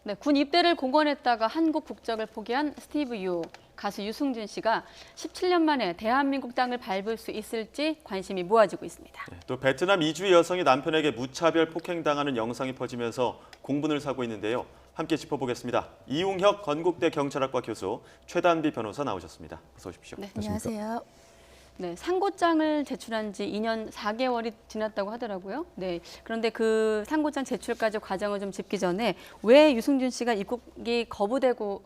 네, 군 입대를 공언했다가 한국 국적을 포기한 스티브 유, 가수 유승준 씨가 17년 만에 대한민국 땅을 밟을 수 있을지 관심이 모아지고 있습니다. 또 베트남 이주의 여성이 남편에게 무차별 폭행당하는 영상이 퍼지면서 공분을 사고 있는데요. 함께 짚어보겠습니다. 이웅혁 건국대 경찰학과 교수, 최단비 변호사 나오셨습니다. 어서 오십시오. 네. 안녕하세요. 네, 상고장을 제출한 지 2년 4개월이 지났다고 하더라고요. 네, 그런데 그 상고장 제출까지 과정을 좀 짚기 전에 왜 유승준 씨가 입국이 거부되고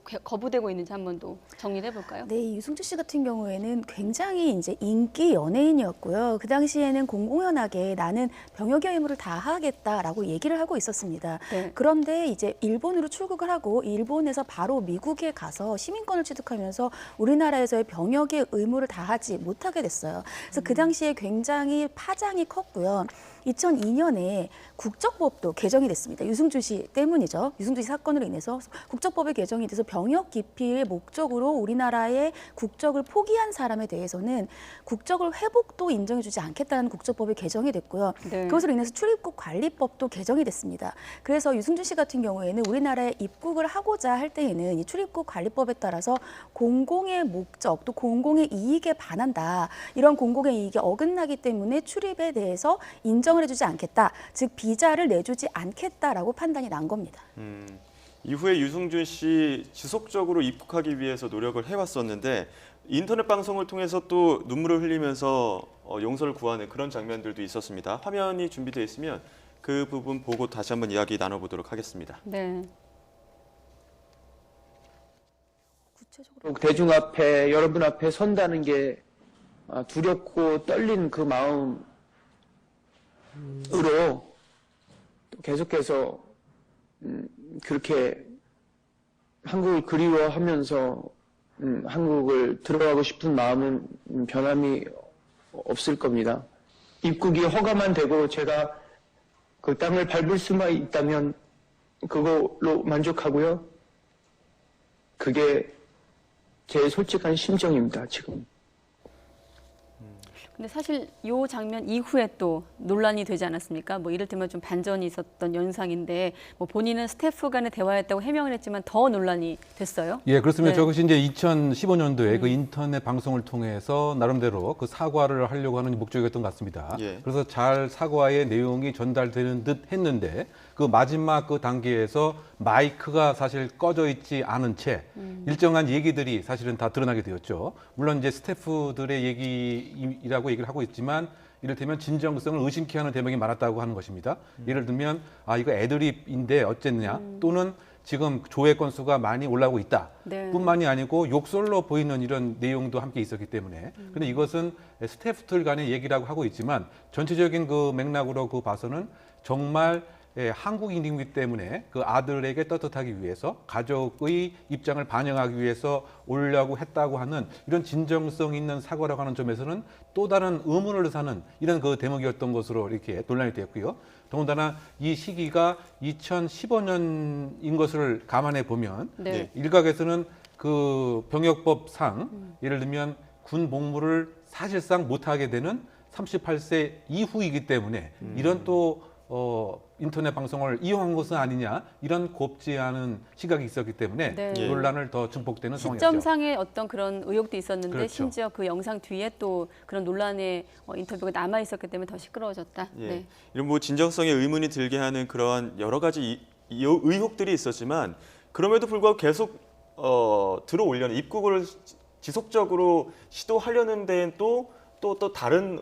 있는지 한 번 더 정리를 해볼까요? 네, 이 유승준 씨 같은 경우에는 굉장히 이제 인기 연예인이었고요. 그 당시에는 공공연하게 나는 병역의 의무를 다하겠다라고 얘기를 하고 있었습니다. 네. 그런데 이제 일본으로 출국을 하고 일본에서 바로 미국에 가서 시민권을 취득하면서 우리나라에서의 병역의 의무를 다하지 못하게 됐어요. 그래서 그 당시에 굉장히 파장이 컸고요. 2002년에 국적법도 개정이 됐습니다. 유승준 씨 때문이죠. 유승준 씨 사건으로 인해서 국적법이 개정이 돼서 병역 기피의 목적으로 우리나라의 국적을 포기한 사람에 대해서는 국적을 회복도 인정해주지 않겠다는 국적법이 개정이 됐고요. 네. 그것으로 인해서 출입국 관리법도 개정이 됐습니다. 그래서 유승준 씨 같은 경우에는 우리나라에 입국을 하고자 할 때에는 이 출입국 관리법에 따라서 공공의 목적 또 공공의 이익에 반한다. 이런 공공의 이익에 어긋나기 때문에 출입에 대해서 인정을 해주지 않겠다. 즉 비자를 내주지 않겠다라고 판단이 난 겁니다. 이후에 유승준 씨 지속적으로 입국하기 위해서 노력을 해왔었는데 인터넷 방송을 통해서 또 눈물을 흘리면서 용서를 구하는 그런 장면들도 있었습니다. 화면이 준비되어 있으면 그 부분 보고 다시 한번 이야기 나눠보도록 하겠습니다. 네. 구체적으로 대중 앞에 여러분 앞에 선다는 게 두렵고 떨린 그 마음으로 계속해서 그렇게 한국을 그리워하면서 한국을 들어가고 싶은 마음은 변함이 없을 겁니다. 입국이 허가만 되고 제가 그 땅을 밟을 수만 있다면 그걸로 만족하고요. 그게 제 솔직한 심정입니다, 지금. 근데 사실 이 장면 이후에 또 논란이 되지 않았습니까? 뭐 이를테면 좀 반전이 있었던 영상인데 뭐 본인은 스태프 간의 대화였다고 해명을 했지만 더 논란이 됐어요. 예, 그렇습니다. 네. 저것이 이제 2015년도에 그 인터넷 방송을 통해서 나름대로 그 사과를 하려고 하는 목적이었던 것 같습니다. 예. 그래서 잘 사과의 내용이 전달되는 듯 했는데 그 마지막 그 단계에서 마이크가 사실 꺼져 있지 않은 채 일정한 얘기들이 사실은 다 드러나게 되었죠. 물론 이제 스태프들의 얘기라고 얘기를 하고 있지만 이를테면 진정성을 의심케 하는 대목이 많았다고 하는 것입니다. 예를 들면 이거 애드립인데 어쨌느냐 또는 지금 조회 건수가 많이 올라오고 있다. 네. 뿐만이 아니고 욕설로 보이는 이런 내용도 함께 있었기 때문에 근데 이것은 스태프들 간의 얘기라고 하고 있지만 전체적인 그 맥락으로 그 봐서는 정말 한국인이기 때문에 그 아들에게 떳떳하기 위해서 가족의 입장을 반영하기 위해서 오려고 했다고 하는 이런 진정성 있는 사과라고 하는 점에서는 또 다른 의문을 사는 이런 그 대목이었던 것으로 이렇게 논란이 되었고요. 더군다나 이 시기가 2015년인 것을 감안해 보면 네. 일각에서는 그 병역법상 예를 들면 군 복무를 사실상 못하게 되는 38세 이후이기 때문에 이런 또 인터넷 방송을 이용한 것은 아니냐 이런 곱지 않은 시각이 있었기 때문에 네. 논란을 더 증폭되는 상황이었죠. 시점상의 어떤 그런 의혹도 있었는데 그렇죠. 심지어 그 영상 뒤에 또 그런 논란의 인터뷰가 남아 있었기 때문에 더 시끄러워졌다. 예. 네. 이런 뭐 진정성에 의문이 들게 하는 그러한 여러 가지 의혹들이 있었지만 그럼에도 불구하고 계속 들어오려는 입국을 지속적으로 시도하려는 데는 또 다른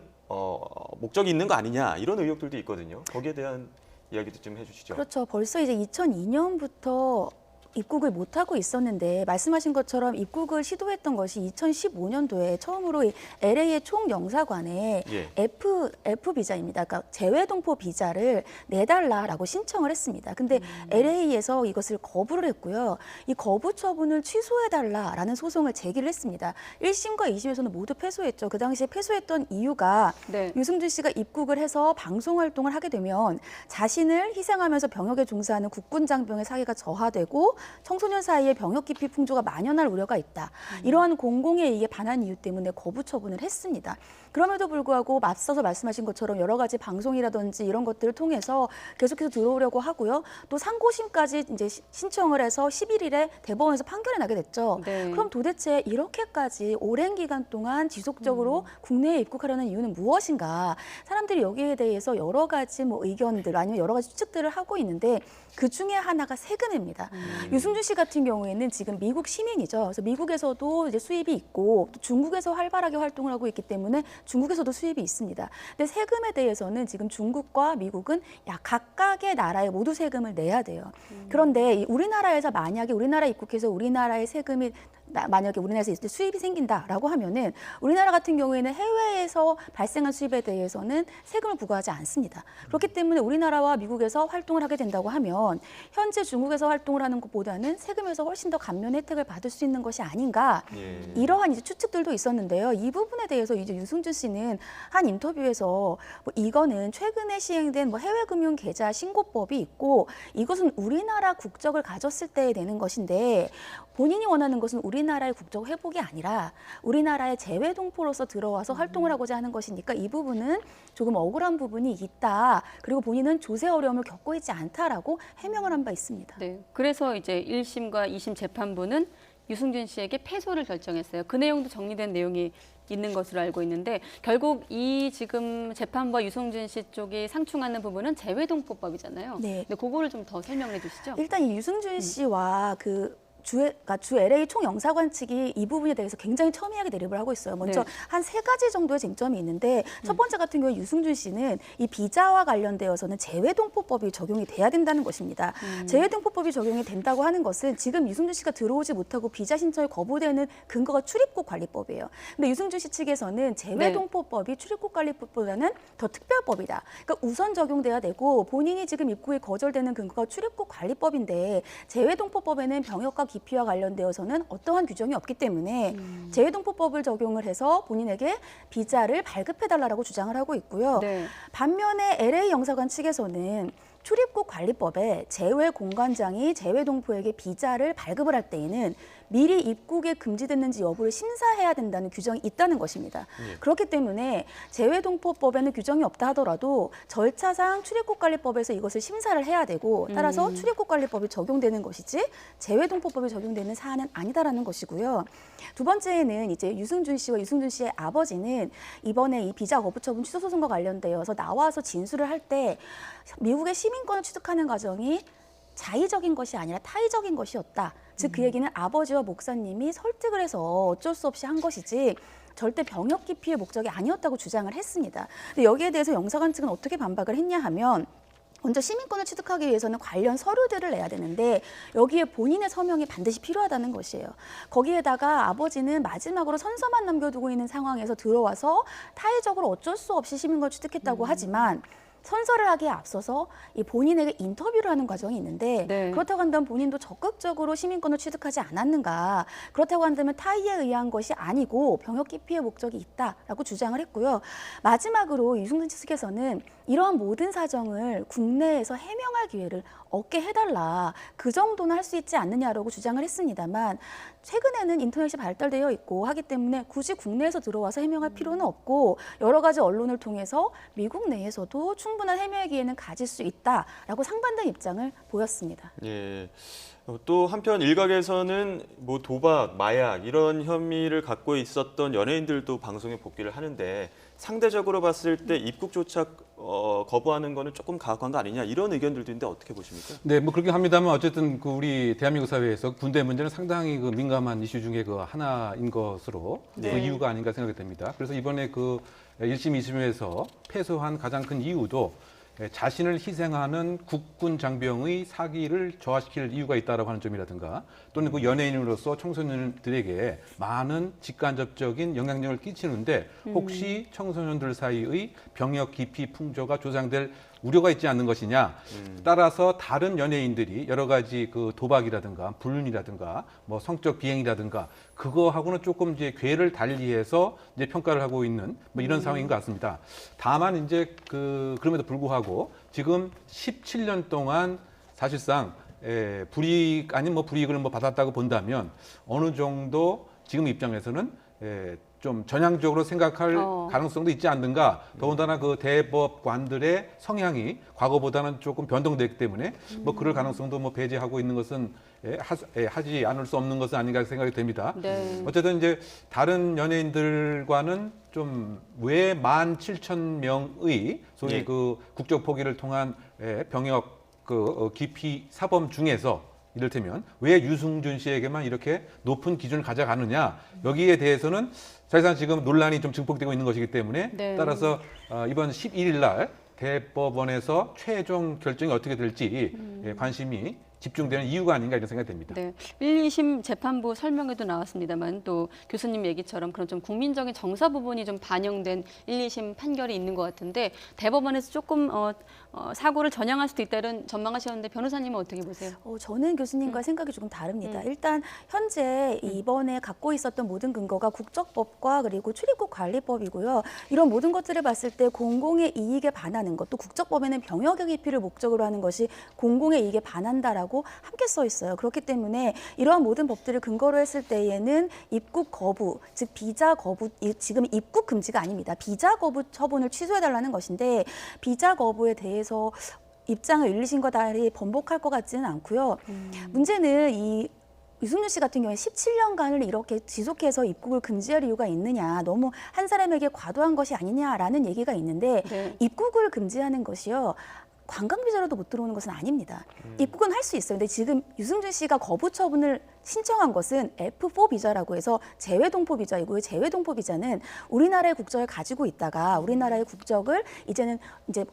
목적이 있는 거 아니냐 이런 의혹들도 있거든요. 거기에 대한 이야기도 좀 해주시죠. 그렇죠. 벌써 이제 2002년부터 입국을 못하고 있었는데 말씀하신 것처럼 입국을 시도했던 것이 2015년도에 처음으로 이 LA의 총영사관에 예. F 비자입니다. 그러니까 재외동포 비자를 내달라라고 신청을 했습니다. 근데 LA에서 이것을 거부를 했고요. 이 거부 처분을 취소해달라라는 소송을 제기를 했습니다. 1심과 2심에서는 모두 패소했죠. 그 당시에 패소했던 이유가 네. 유승준 씨가 입국을 해서 방송 활동을 하게 되면 자신을 희생하면서 병역에 종사하는 국군 장병의 사기가 저하되고 청소년 사이에 병역 기피 풍조가 만연할 우려가 있다. 이러한 공공의 이익에 반한 이유 때문에 거부 처분을 했습니다. 그럼에도 불구하고 앞서서 말씀하신 것처럼 여러 가지 방송이라든지 이런 것들을 통해서 계속해서 들어오려고 하고요. 또 상고심까지 이제 신청을 해서 11일에 대법원에서 판결이 나게 됐죠. 네. 그럼 도대체 이렇게까지 오랜 기간 동안 지속적으로 국내에 입국하려는 이유는 무엇인가? 사람들이 여기에 대해서 여러 가지 뭐 의견들 아니면 여러 가지 추측들을 하고 있는데 그 중에 하나가 세금입니다. 유승준 씨 같은 경우에는 지금 미국 시민이죠. 그래서 미국에서도 이제 수입이 있고 또 중국에서 활발하게 활동을 하고 있기 때문에 중국에서도 수입이 있습니다. 근데 세금에 대해서는 지금 중국과 미국은 각각의 나라에 모두 세금을 내야 돼요. 그런데 우리나라에서 만약에 우리나라에 입국해서 우리나라의 세금이 만약에 우리나라에서 있을 때 수입이 생긴다라고 하면은 우리나라 같은 경우에는 해외에서 발생한 수입에 대해서는 세금을 부과하지 않습니다. 그렇기 때문에 우리나라와 미국에서 활동을 하게 된다고 하면 현재 중국에서 활동을 하는 것보다는 세금에서 훨씬 더 감면 혜택을 받을 수 있는 것이 아닌가 예. 이러한 이제 추측들도 있었는데요. 이 부분에 대해서 이제 유승준 씨는 한 인터뷰에서 뭐 이거는 최근에 시행된 뭐 해외금융 계좌 신고법이 있고 이것은 우리나라 국적을 가졌을 때 되는 것인데 본인이 원하는 것은 우리나라의 국적 회복이 아니라 우리나라의 재외동포로서 들어와서 활동을 하고자 하는 것이니까 이 부분은 조금 억울한 부분이 있다. 그리고 본인은 조세 어려움을 겪고 있지 않다라고 해명을 한 바 있습니다. 네. 그래서 이제 1심과 2심 재판부는 유승준 씨에게 패소를 결정했어요. 그 내용도 정리된 내용이 있는 것으로 알고 있는데 결국 이 지금 재판부와 유승준 씨 쪽이 상충하는 부분은 재외동포법이잖아요. 네. 근데 그거를 좀 더 설명을 해주시죠. 일단 이 유승준 씨와 주 LA 총영사관 측이 이 부분에 대해서 굉장히 첨예하게 대립을 하고 있어요. 먼저 네. 한 3가지 정도의 쟁점이 있는데 첫 번째 같은 경우에 유승준 씨는 이 비자와 관련되어서는 재외동포법이 적용이 돼야 된다는 것입니다. 재외동포법이 적용이 된다고 하는 것은 지금 유승준 씨가 들어오지 못하고 비자 신청이 거부되는 근거가 출입국 관리법이에요. 근데 유승준 씨 측에서는 재외동포법이 출입국 관리법보다는 더 특별법이다. 그러니까 우선 적용돼야 되고 본인이 지금 입국이 거절되는 근거가 출입국 관리법인데 재외동포법에는 병역과 기피와 관련되어서는 어떠한 규정이 없기 때문에 재외동포법을 적용을 해서 본인에게 비자를 발급해달라고 주장을 하고 있고요. 네. 반면에 LA 영사관 측에서는 출입국 관리법에 재외공관장이 재외동포에게 비자를 발급을 할 때에는 미리 입국에 금지됐는지 여부를 심사해야 된다는 규정이 있다는 것입니다. 그렇기 때문에 재외동포법에는 규정이 없다 하더라도 절차상 출입국관리법에서 이것을 심사를 해야 되고 따라서 출입국관리법이 적용되는 것이지 재외동포법이 적용되는 사안은 아니다라는 것이고요. 두 번째는 이제 유승준 씨와 유승준 씨의 아버지는 이번에 이 비자 거부 처분 취소 소송과 관련되어서 나와서 진술을 할 때 미국의 시민권을 취득하는 과정이 자의적인 것이 아니라 타의적인 것이었다. 즉 그 얘기는 아버지와 목사님이 설득을 해서 어쩔 수 없이 한 것이지 절대 병역 기피의 목적이 아니었다고 주장을 했습니다. 근데 여기에 대해서 영사관 측은 어떻게 반박을 했냐 하면 먼저 시민권을 취득하기 위해서는 관련 서류들을 내야 되는데 여기에 본인의 서명이 반드시 필요하다는 것이에요. 거기에다가 아버지는 마지막으로 선서만 남겨두고 있는 상황에서 들어와서 타의적으로 어쩔 수 없이 시민권을 취득했다고 하지만 선서를 하기에 앞서서 이 본인에게 인터뷰를 하는 과정이 있는데 네. 그렇다고 한다면 본인도 적극적으로 시민권을 취득하지 않았는가. 그렇다고 한다면 타의에 의한 것이 아니고 병역 기피의 목적이 있다라고 주장을 했고요. 마지막으로 유승준 측에서는 이러한 모든 사정을 국내에서 해명할 기회를 얻게 해달라. 그 정도는 할 수 있지 않느냐라고 주장을 했습니다만 최근에는 인터넷이 발달되어 있고 하기 때문에 굳이 국내에서 들어와서 해명할 필요는 없고 여러 가지 언론을 통해서 미국 내에서도 충분한 해명의 기회는 가질 수 있다라고 상반된 입장을 보였습니다. 예. 또 한편 일각에서는 뭐 도박, 마약 이런 혐의를 갖고 있었던 연예인들도 방송에 복귀를 하는데 상대적으로 봤을 때 입국조차 거부하는 거는 조금 가혹한 거 아니냐 이런 의견들도 있는데 어떻게 보십니까? 네, 뭐 그렇게 합니다만 어쨌든 그 우리 대한민국 사회에서 군대 문제는 상당히 그 민감한 이슈 중에 그 하나인 것으로 네. 그 이유가 아닌가 생각이 됩니다. 그래서 이번에 그 1심, 2심에서 패소한 가장 큰 이유도 자신을 희생하는 국군 장병의 사기를 저하시킬 이유가 있다라고 하는 점이라든가 또는 그 연예인으로서 청소년들에게 많은 직간접적인 영향력을 끼치는데 혹시 청소년들 사이의 병역 기피 풍조가 조장될 우려가 있지 않는 것이냐. 따라서 다른 연예인들이 여러 가지 그 도박이라든가 불륜이라든가 뭐 성적 비행이라든가 그거하고는 조금 이제 궤를 달리해서 이제 평가를 하고 있는 뭐 이런 상황인 것 같습니다. 다만 이제 그럼에도 불구하고 지금 17년 동안 사실상 불이익 아닌 뭐 불이익을 뭐 받았다고 본다면 어느 정도 지금 입장에서는 좀 전향적으로 생각할 가능성도 있지 않는가. 더군다나 그 대법관들의 성향이 과거보다는 조금 변동됐기 때문에 뭐 그럴 가능성도 뭐 배제하고 있는 것은 하지 않을 수 없는 것은 아닌가 생각이 됩니다. 네. 어쨌든 이제 다른 연예인들과는 좀 외 17,000명의 소위 예. 그 국적 포기를 통한 병역 그 기피 사범 중에서 이를테면 왜 유승준 씨에게만 이렇게 높은 기준을 가져가느냐, 여기에 대해서는 사실상 지금 논란이 좀 증폭되고 있는 것이기 때문에 네. 따라서 이번 11일 날 대법원에서 최종 결정이 어떻게 될지 관심이 집중되는 이유가 아닌가 이런 생각이 됩니다. 네, 1, 2심 재판부 설명에도 나왔습니다만 또 교수님 얘기처럼 그런 좀 국민적인 정서 부분이 좀 반영된 1, 2심 판결이 있는 것 같은데 대법원에서 조금 사고를 전향할 수도 있다 이런 전망하셨는데 변호사님은 어떻게 보세요? 저는 교수님과 생각이 조금 다릅니다. 일단 현재 이번에 갖고 있었던 모든 근거가 국적법과 그리고 출입국 관리법이고요. 이런 모든 것들을 봤을 때 공공의 이익에 반하는 것, 또 국적법에는 병역의 기피를 목적으로 하는 것이 공공의 이익에 반한다라고 함께 써 있어요. 그렇기 때문에 이러한 모든 법들을 근거로 했을 때에는 입국 거부, 즉 비자 거부, 지금 입국 금지가 아닙니다. 비자 거부 처분을 취소해달라는 것인데 비자 거부에 대해서 입장을 일리신과 달리 번복할 것 같지는 않고요. 문제는 이 유승준 씨 같은 경우에 17년간을 이렇게 지속해서 입국을 금지할 이유가 있느냐, 너무 한 사람에게 과도한 것이 아니냐라는 얘기가 있는데 네. 입국을 금지하는 것이요. 관광 비자로도 못 들어오는 것은 아닙니다. 입국은 할 수 있어요. 근데 지금 유승준 씨가 거부 처분을 신청한 것은 F4 비자라고 해서 재외동포 비자이고요. 재외동포 비자는 우리나라의 국적을 가지고 있다가 우리나라의 국적을 이제는 이제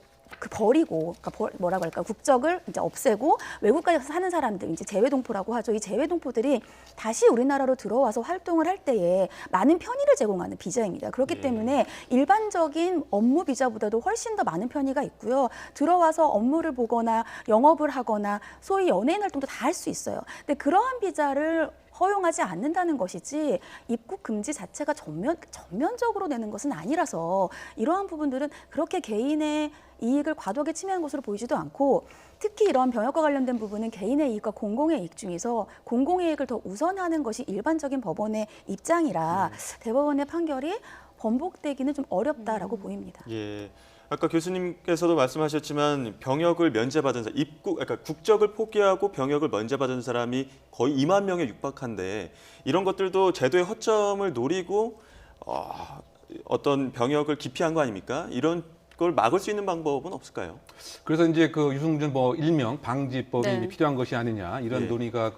버리고, 그러니까 뭐라고 할까, 국적을 이제 없애고 외국까지 가서 사는 사람들, 이제 재외동포라고 하죠. 이 재외동포들이 다시 우리나라로 들어와서 활동을 할 때에 많은 편의를 제공하는 비자입니다. 그렇기 때문에 일반적인 업무 비자보다도 훨씬 더 많은 편의가 있고요. 들어와서 업무를 보거나 영업을 하거나 소위 연예인 활동도 다 할 수 있어요. 근데 그러한 비자를 허용하지 않는다는 것이지 입국 금지 자체가 전면적으로 되는 것은 아니라서 이러한 부분들은 그렇게 개인의 이익을 과도하게 침해한 것으로 보이지도 않고, 특히 이러한 병역과 관련된 부분은 개인의 이익과 공공의 이익 중에서 공공의 이익을 더 우선하는 것이 일반적인 법원의 입장이라 대법원의 판결이 번복되기는 좀 어렵다라고 보입니다. 예. 아까 교수님께서도 말씀하셨지만 병역을 면제받은 사람, 그러니까 국적을 포기하고 병역을 면제받은 사람이 거의 2만 명에 육박한데 이런 것들도 제도의 허점을 노리고 어떤 병역을 기피한 거 아닙니까? 이런 걸 막을 수 있는 방법은 없을까요? 그래서 이제 그 유승준 뭐 일명 방지법이 네. 필요한 것이 아니냐 이런 예. 논의가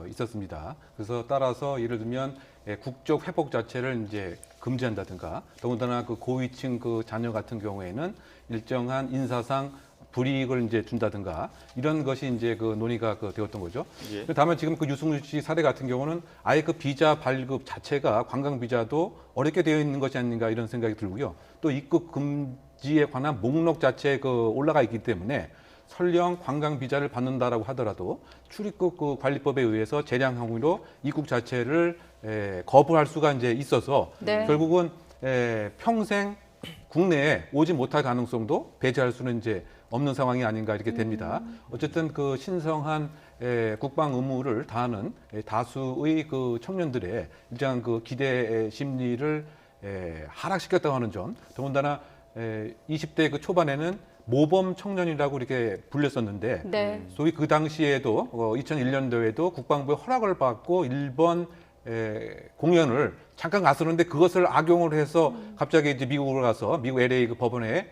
있었습니다. 그래서 따라서 예를 들면 국적 회복 자체를 이제 금지한다든가, 더군다나 그 고위층 그 자녀 같은 경우에는 일정한 인사상 불이익을 이제 준다든가 이런 것이 이제 그 논의가 되었던 거죠. 예. 다만 지금 그 유승준 씨 사례 같은 경우는 아예 그 비자 발급 자체가 관광 비자도 어렵게 되어 있는 것이 아닌가 이런 생각이 들고요. 또 입국 금지에 관한 목록 자체에 올라가 있기 때문에 설령 관광 비자를 받는다라고 하더라도 출입국 관리법에 의해서 재량 항의로 입국 자체를 거부할 수가 이제 있어서 네. 결국은 평생 국내에 오지 못할 가능성도 배제할 수는 이제 없는 상황이 아닌가 이렇게 됩니다. 어쨌든 그 신성한 국방 의무를 다하는 다수의 그 청년들의 일정한 그 기대 심리를 하락시켰다고 하는 점, 더군다나 20대 그 초반에는 모범 청년이라고 이렇게 불렸었는데 네. 소위 그 당시에도 2001년도에도 국방부의 허락을 받고 일본 공연을 잠깐 갔었는데 그것을 악용을 해서 갑자기 이제 미국으로 가서 미국 LA 그 법원에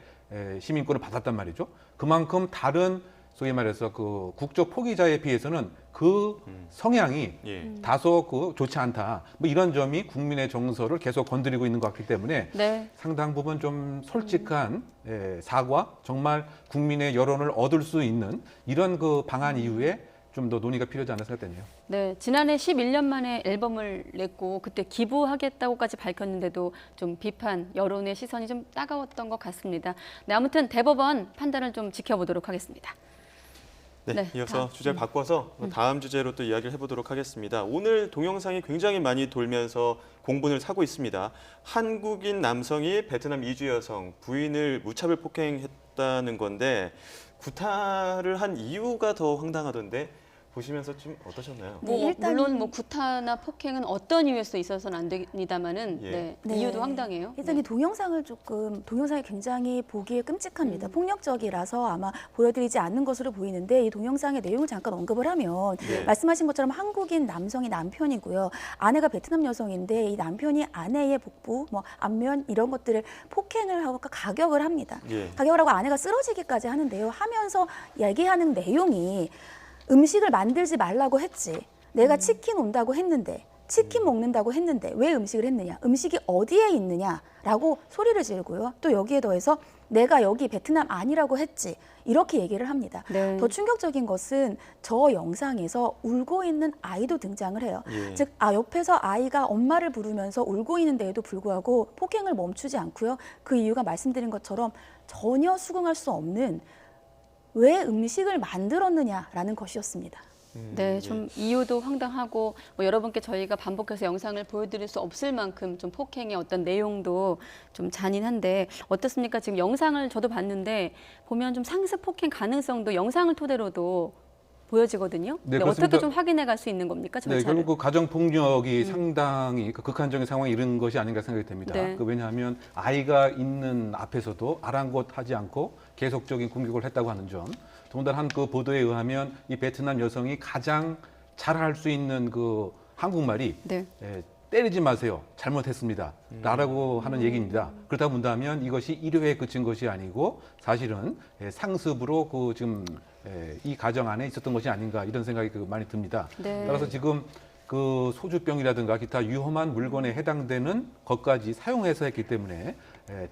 시민권을 받았단 말이죠. 그만큼 다른 소위 말해서 그 국적 포기자에 비해서는 그 성향이 예. 다소 좋지 않다. 뭐 이런 점이 국민의 정서를 계속 건드리고 있는 것 같기 때문에 네. 상당 부분 좀 솔직한 사과, 정말 국민의 여론을 얻을 수 있는 이런 그 방안 이후에 좀 더 논의가 필요하지 않을까 생각되네요. 네, 지난해 11년 만에 앨범을 냈고 그때 기부하겠다고까지 밝혔는데도 좀 비판, 여론의 시선이 좀 따가웠던 것 같습니다. 네, 아무튼 대법원 판단을 좀 지켜보도록 하겠습니다. 네, 네, 이어서 다음. 주제를 바꿔서 다음 주제로 또 이야기를 해보도록 하겠습니다. 오늘 동영상이 굉장히 많이 돌면서 공분을 사고 있습니다. 한국인 남성이 베트남 이주 여성 부인을 무차별 폭행했다는 건데 구타를 한 이유가 더 황당하던데 보시면서 좀 어떠셨나요? 네, 뭐 일단은- 물론 뭐 구타나 폭행은 어떤 이유에서 있어서는 안 됩니다만은 예. 네, 네. 이유도 황당해요. 일단 네. 이 동영상이 굉장히 보기에 음. 끔찍합니다. 폭력적이라서 아마 보여드리지 않는 것으로 보이는데 이 동영상의 내용을 잠깐 언급을 하면 네. 말씀하신 것처럼 한국인 남성이 남편이고요. 아내가 베트남 여성인데 이 남편이 아내의 복부, 뭐 안면 이런 것들을 폭행을 하고 가격을 합니다. 예. 가격을 하고 아내가 쓰러지기까지 하는데요. 하면서 얘기하는 내용이 음식을 만들지 말라고 했지. 내가 치킨 온다고 했는데 치킨 먹는다고 했는데 왜 음식을 했느냐? 음식이 어디에 있느냐라고 소리를 지르고요. 또 여기에 더해서 내가 여기 베트남 아니라고 했지. 이렇게 얘기를 합니다. 네. 더 충격적인 것은 저 영상에서 울고 있는 아이도 등장을 해요. 예. 즉, 옆에서 아이가 엄마를 부르면서 울고 있는데에도 불구하고 폭행을 멈추지 않고요. 그 이유가 말씀드린 것처럼 전혀 수긍할 수 없는 왜 음식을 만들었느냐라는 것이었습니다. 네, 좀 이유도 황당하고 뭐 여러분께 저희가 반복해서 영상을 보여드릴 수 없을 만큼 좀 폭행의 어떤 내용도 좀 잔인한데 어떻습니까? 지금 영상을 저도 봤는데 보면 좀 상습 폭행 가능성도 영상을 토대로도 보여지거든요. 네, 근데 어떻게 그렇습니다. 좀 확인해 갈 수 있는 겁니까? 네, 절차를? 결국 그 가정 폭력이 상당히 그 극한적인 상황에 이른 것이 아닌가 생각이 됩니다. 네. 왜냐하면 아이가 있는 앞에서도 아랑곳하지 않고 계속적인 공격을 했다고 하는 점. 더군다나 한 그 보도에 의하면 이 베트남 여성이 가장 잘할 수 있는 그 한국말이 네. 때리지 마세요. 잘못했습니다. 라고 하는 얘기입니다. 그렇다 본다면 이것이 1회에 그친 것이 아니고 사실은 상습으로 그 지금 이 가정 안에 있었던 것이 아닌가 이런 생각이 많이 듭니다. 네. 따라서 지금 그 소주병이라든가 기타 위험한 물건에 해당되는 것까지 사용해서 했기 때문에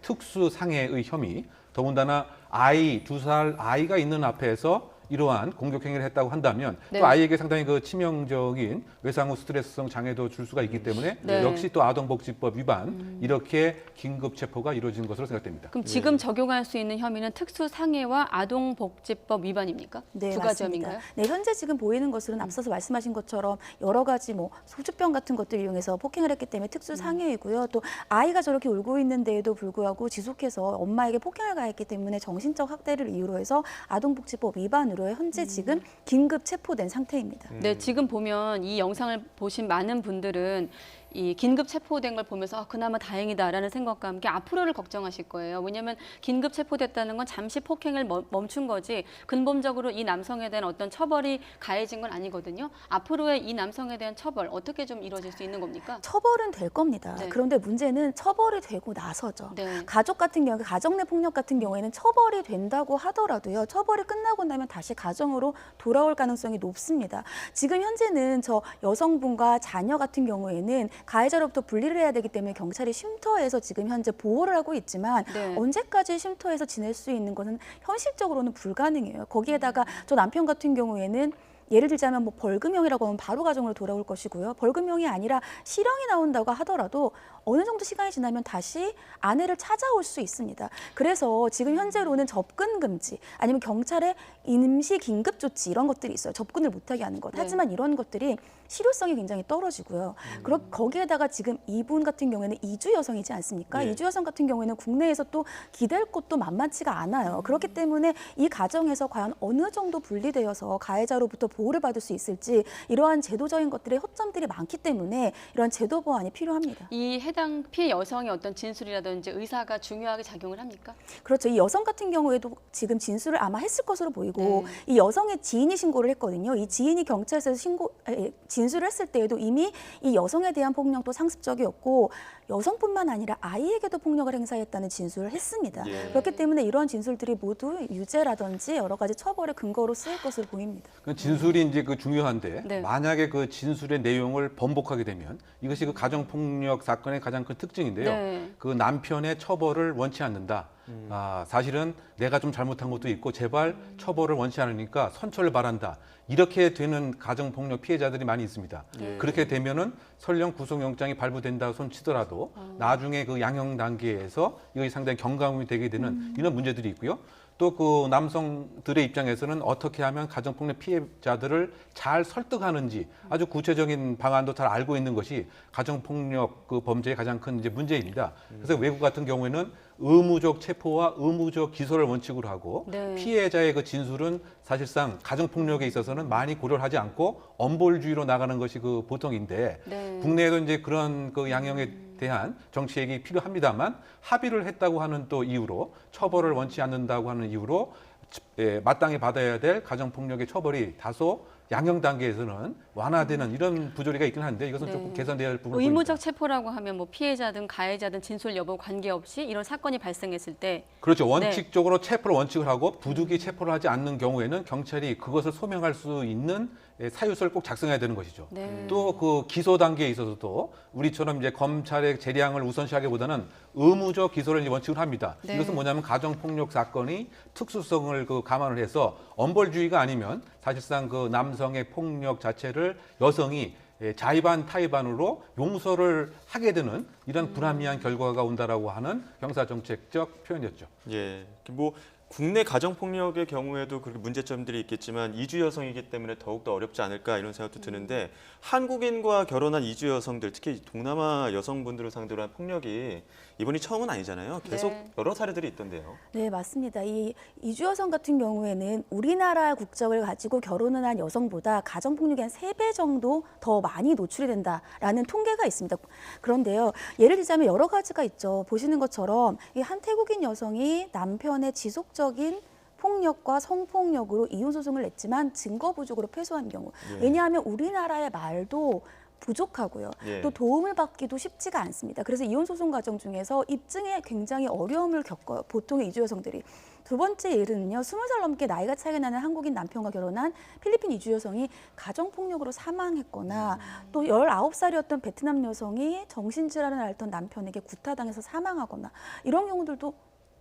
특수 상해의 혐의, 더군다나 아이 2살 아이가 있는 앞에서 이러한 공격 행위를 했다고 한다면 네. 또 아이에게 상당히 그 치명적인 외상 후 스트레스성 장애도 줄 수가 있기 때문에 네. 역시 또 아동복지법 위반 이렇게 긴급 체포가 이루어진 것으로 생각됩니다. 그럼 지금 적용할 수 있는 혐의는 특수상해와 아동복지법 위반입니까? 네, 두 가지 혐의인가요? 네, 현재 지금 보이는 것으로는 앞서서 말씀하신 것처럼 여러 가지 뭐 소주병 같은 것들을 이용해서 폭행을 했기 때문에 특수 상해이고요. 또 아이가 저렇게 울고 있는데에도 불구하고 지속해서 엄마에게 폭행을 가했기 때문에 정신적 학대를 이유로 해서 아동복지법 위반으로 현재 지금 긴급 체포된 상태입니다. 네, 지금 보면 이 영상을 보신 많은 분들은 이 긴급 체포된 걸 보면서 그나마 다행이다라는 생각과 함께 앞으로를 걱정하실 거예요. 왜냐하면 긴급 체포됐다는 건 잠시 폭행을 멈춘 거지 근본적으로 이 남성에 대한 어떤 처벌이 가해진 건 아니거든요. 앞으로의 이 남성에 대한 처벌 어떻게 좀 이루어질 수 있는 겁니까? 처벌은 될 겁니다. 네. 그런데 문제는 처벌이 되고 나서죠. 네. 가족 같은 경우, 가정 내 폭력 같은 경우에는 처벌이 된다고 하더라도요. 처벌이 끝나고 나면 다시 가정으로 돌아올 가능성이 높습니다. 지금 현재는 저 여성분과 자녀 같은 경우에는 가해자로부터 분리를 해야 되기 때문에 경찰이 쉼터에서 지금 현재 보호를 하고 있지만 네. 언제까지 쉼터에서 지낼 수 있는 것은 현실적으로는 불가능해요. 거기에다가 저 남편 같은 경우에는 예를 들자면 뭐 벌금형이라고 하면 바로 가정으로 돌아올 것이고요. 벌금형이 아니라 실형이 나온다고 하더라도 어느 정도 시간이 지나면 다시 아내를 찾아올 수 있습니다. 그래서 지금 현재로는 접근 금지 아니면 경찰의 임시 긴급 조치 이런 것들이 있어요. 접근을 못하게 하는 것. 네. 하지만 이런 것들이 실효성이 굉장히 떨어지고요. 거기에다가 지금 이분 같은 경우에는 이주 여성이지 않습니까? 예. 이주 여성 같은 경우에는 국내에서 또 기댈 곳도 만만치가 않아요. 그렇기 때문에 이 가정에서 과연 어느 정도 분리되어서 가해자로부터 보호를 받을 수 있을지 이러한 제도적인 것들의 허점들이 많기 때문에 이러한 제도 보완이 필요합니다. 이 해당 피해 여성의 어떤 진술이라든지 의사가 중요하게 작용을 합니까? 그렇죠. 이 여성 같은 경우에도 지금 진술을 아마 했을 것으로 보이고 네. 이 여성의 지인이 신고를 했거든요. 이 지인이 경찰서에 진술을 했을 때에도 이미 이 여성에 대한 폭력도 상습적이었고 여성뿐만 아니라 아이에게도 폭력을 행사했다는 진술을 했습니다. 예. 그렇기 때문에 이러한 진술들이 모두 유죄라든지 여러 가지 처벌의 근거로 쓰일 것으로 보입니다. 그 진술이 이제 그 중요한데 네. 만약에 그 진술의 내용을 번복하게 되면 이것이 그 가정 폭력 사건의 가장 큰 특징인데요. 네. 그 남편의 처벌을 원치 않는다. 사실은 내가 좀 잘못한 것도 있고 제발 처벌을 원치 않으니까 선처를 바란다. 이렇게 되는 가정 폭력 피해자들이 많이 있습니다. 네. 그렇게 되면은 설령 구속영장이 발부된다 손 치더라도 나중에 그 양형 단계에서 이것이 상당히 경감이 되게 되는 이런 문제들이 있고요. 또 그 남성들의 입장에서는 어떻게 하면 가정폭력 피해자들을 잘 설득하는지 아주 구체적인 방안도 잘 알고 있는 것이 가정폭력 그 범죄의 가장 큰 이제 문제입니다. 그래서 외국 같은 경우에는 의무적 체포와 의무적 기소를 원칙으로 하고 네. 피해자의 그 진술은 사실상 가정폭력에 있어서는 많이 고려를 하지 않고 엄벌주의로 나가는 것이 그 보통인데 네. 국내에도 이제 그런 그 양형에 대한 정책이 필요합니다만 합의를 했다고 하는 또 이유로 처벌을 원치 않는다고 하는 이유로 마땅히 받아야 될 가정폭력의 처벌이 다소 양형 단계에서는 완화되는 이런 부조리가 있긴 한데 이것은 네. 조금 개선돼야 할 부분이 의무적 체포라고 하면 뭐 피해자든 가해자든 진술 여부 관계없이 이런 사건이 발생했을 때 그렇죠. 원칙적으로 체포를 원칙을 하고 부득이 체포를 하지 않는 경우에는 경찰이 그것을 소명할 수 있는 사유서를 꼭 작성해야 되는 것이죠. 네. 또 그 기소 단계에 있어서도 우리처럼 이제 검찰의 재량을 우선시하기보다는 의무적 기소를 이제 원칙을 합니다. 네. 이것은 뭐냐면 가정폭력 사건이 특수성을 그 감안을 해서 엄벌주의가 아니면 사실상 그 남성의 폭력 자체를 여성이 자의반 타의반으로 용서를 하게 되는 이런 불합리한 결과가 온다라고 하는 형사정책적 표현이었죠. 예, 뭐 국내 가정폭력의 경우에도 그렇게 문제점들이 있겠지만 이주 여성이기 때문에 더욱더 어렵지 않을까 이런 생각도 드는데 한국인과 결혼한 이주 여성들, 특히 동남아 여성분들을 상대로 한 폭력이 이번이 처음은 아니잖아요. 계속 네. 여러 사례들이 있던데요. 네, 맞습니다. 이 이주 여성 같은 경우에는 우리나라 국적을 가지고 결혼을 한 여성보다 가정폭력이 한 3배 정도 더 많이 노출이 된다라는 통계가 있습니다. 그런데요, 예를 들자면 여러 가지가 있죠. 보시는 것처럼 이 한 태국인 여성이 남편의 지속적인 폭력과 성폭력으로 이혼 소송을 냈지만 증거 부족으로 패소한 경우. 예. 왜냐하면 우리나라의 말도 부족하고요. 예. 또 도움을 받기도 쉽지가 않습니다. 그래서 이혼 소송 과정 중에서 입증에 굉장히 어려움을 겪어요. 보통의 이주 여성들이. 두 번째 예는요. 20살 넘게 나이가 차이가 나는 한국인 남편과 결혼한 필리핀 이주 여성이 가정폭력으로 사망했거나 또 19살이었던 베트남 여성이 정신질환을 앓던 남편에게 구타당해서 사망하거나 이런 경우들도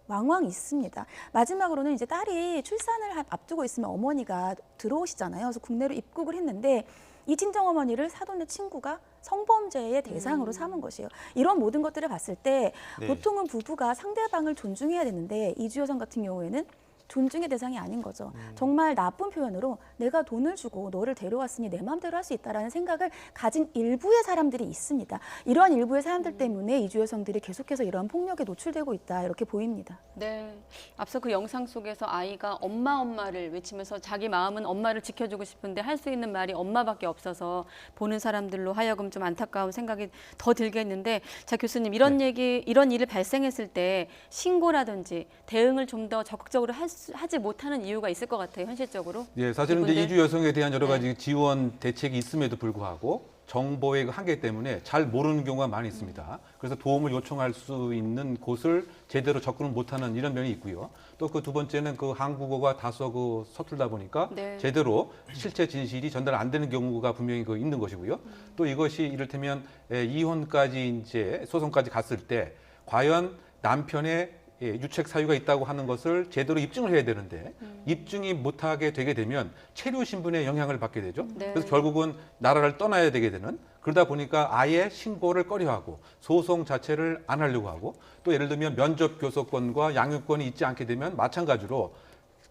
왕왕 있습니다. 마지막으로는 이제 딸이 출산을 앞두고 있으면 어머니가 들어오시잖아요. 그래서 국내로 입국을 했는데 이 친정어머니를 사돈의 친구가 성범죄의 대상으로 삼은 것이에요. 이런 모든 것들을 봤을 때 네. 보통은 부부가 상대방을 존중해야 되는데 이주 여성 같은 경우에는 존중의 대상이 아닌 거죠. 정말 나쁜 표현으로 내가 돈을 주고 너를 데려왔으니 내 마음대로 할 수 있다라는 생각을 가진 일부의 사람들이 있습니다. 이러한 일부의 사람들 때문에 이주 여성들이 계속해서 이러한 폭력에 노출되고 있다 이렇게 보입니다. 네. 앞서 그 영상 속에서 아이가 엄마를 외치면서 자기 마음은 엄마를 지켜주고 싶은데 할 수 있는 말이 엄마밖에 없어서 보는 사람들로 하여금 좀 안타까운 생각이 더 들게 했는데 자 교수님 이런 이런 일이 발생했을 때 신고라든지 대응을 좀 더 적극적으로 하지 못하는 이유가 있을 것 같아요. 현실적으로. 예, 사실은 이제 이분들? 이주 여성에 대한 여러 가지 네. 지원 대책이 있음에도 불구하고 정보의 한계 때문에 잘 모르는 경우가 많이 있습니다. 그래서 도움을 요청할 수 있는 곳을 제대로 접근을 못하는 이런 면이 있고요. 또 그 두 번째는 그 한국어가 다소 그 서툴다 보니까 네. 제대로 실체 진실이 전달 안 되는 경우가 분명히 그 있는 것이고요. 또 이것이 이를테면 이혼까지 이제 소송까지 갔을 때 과연 남편의 유책 사유가 있다고 하는 것을 제대로 입증을 해야 되는데 입증이 못하게 되게 되면 체류 신분에 영향을 받게 되죠. 네. 그래서 결국은 나라를 떠나야 되게 되는 그러다 보니까 아예 신고를 꺼려하고 소송 자체를 안 하려고 하고 또 예를 들면 면접 교섭권과 양육권이 있지 않게 되면 마찬가지로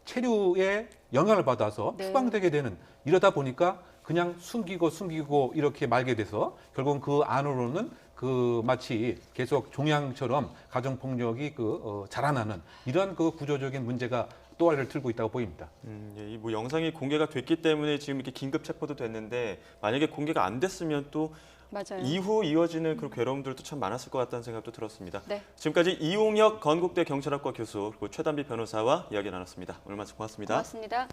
체류에 영향을 받아서 네. 추방되게 되는 이러다 보니까 그냥 숨기고 이렇게 말게 돼서 결국은 그 안으로는 그 마치 계속 종양처럼 가정폭력이 자라나는 이런 그 구조적인 문제가 또한을 들고 있다고 보입니다. 예, 이 뭐 영상이 공개가 됐기 때문에 지금 이렇게 긴급 체포도 됐는데 만약에 공개가 안 됐으면 또 맞아요. 이후 이어지는 그런 괴로움들도 참 많았을 것 같다는 생각도 들었습니다. 네. 지금까지 이용혁 건국대 경찰학과 교수 그리고 최단비 변호사와 이야기 나눴습니다. 오늘 말씀 고맙습니다. 고맙습니다.